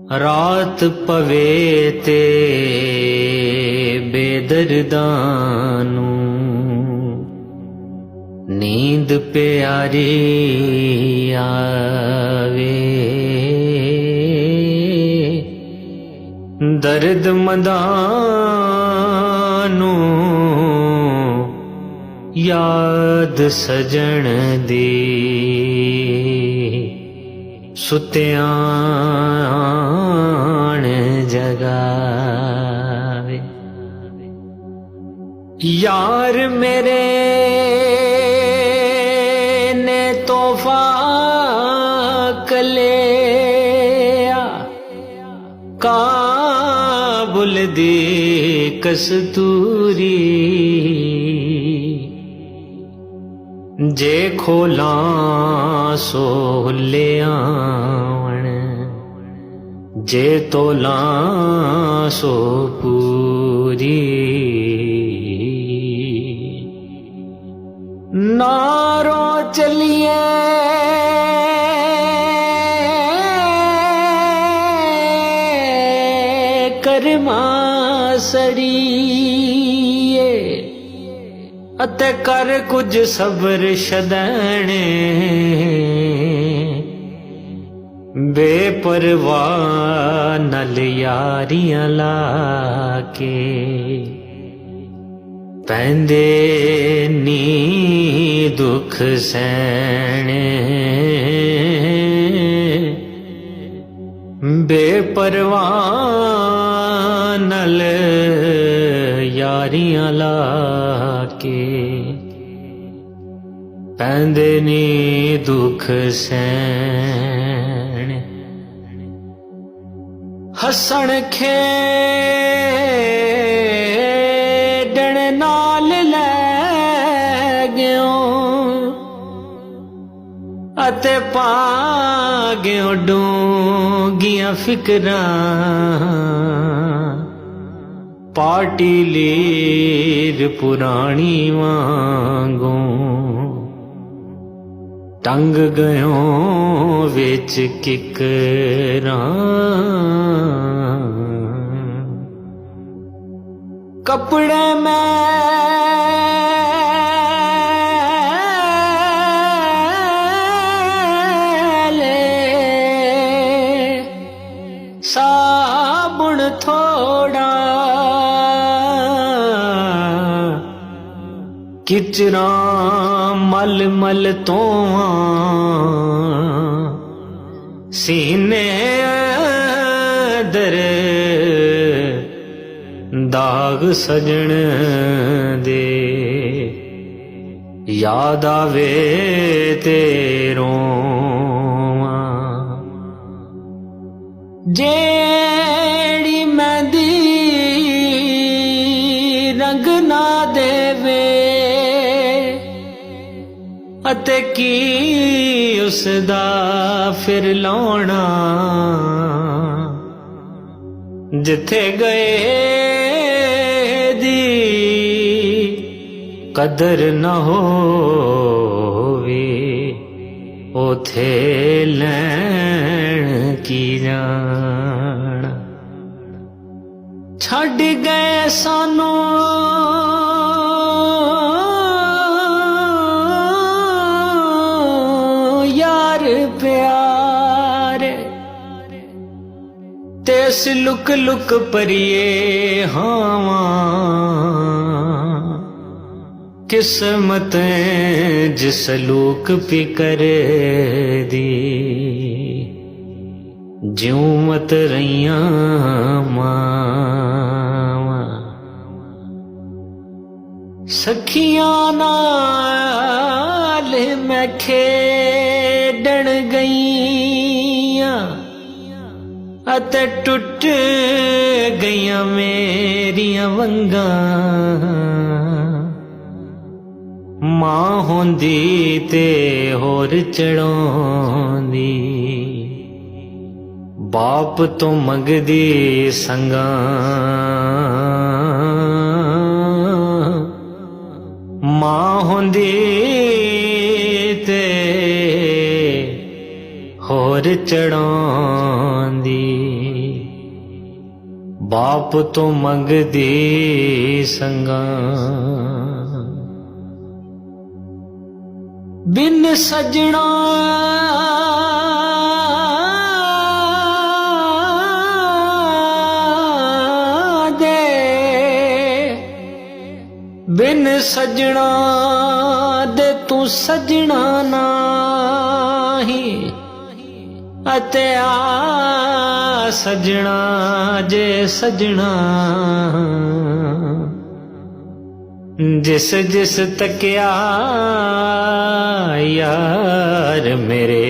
रात पवे ते बेदर्दानू नींद प्यारी आवे। दर्द मदानू याद सजन दी सुत्याण जगावे। यार मेरे ने तोहफा कलिया काबुल दी कस्तूरी। जे खोलां सो ले आवन, जे तोलां सो पूरी। नारो चलिए करमा सड़ीए अते कर कुछ सबर छदने। बेपरवाह नल यारियां लाके पैंदे नी दुख सहने। बेपरवाह नल यारियां लाके पैंदे नी दुख सहने। हसन खेडण नाल लै गयो अते पा गयो डूंगियां फिकरां। पार्टी लीर पुरानी वांगू टंग गयो विच किकरां। कपड़े मैले साबुन थोड़ा किचरा मल मल तो सीने दर दाग सजन दे। याद आवे तेरो जेड़ी मेहंदी रंग ना देवे अते की उसदा फिर लाउणा। जिथे गए दी कदर न होवे ओथे लैण की जाना। छड़ गए सानू प्यारे तेस लुक लुक परिए हावा। किस्मत जिस लूक पिकर दी ज्यों मत रहिया मावा। सखियां नाल मैं खेडण गईयां अते टुट गईयां मेरियां वंगां। मां होंदी ते होर चढ़ाउंदी बाप तो मंगदी संगां। मां होंदी ते होर चढ़ाउंदी बाप तो मंगदी संगा बिन सजना दे बिन सजना दे तू सजना नाही अते आ सजना जे सजना जिस जिस तकिया यार मेरे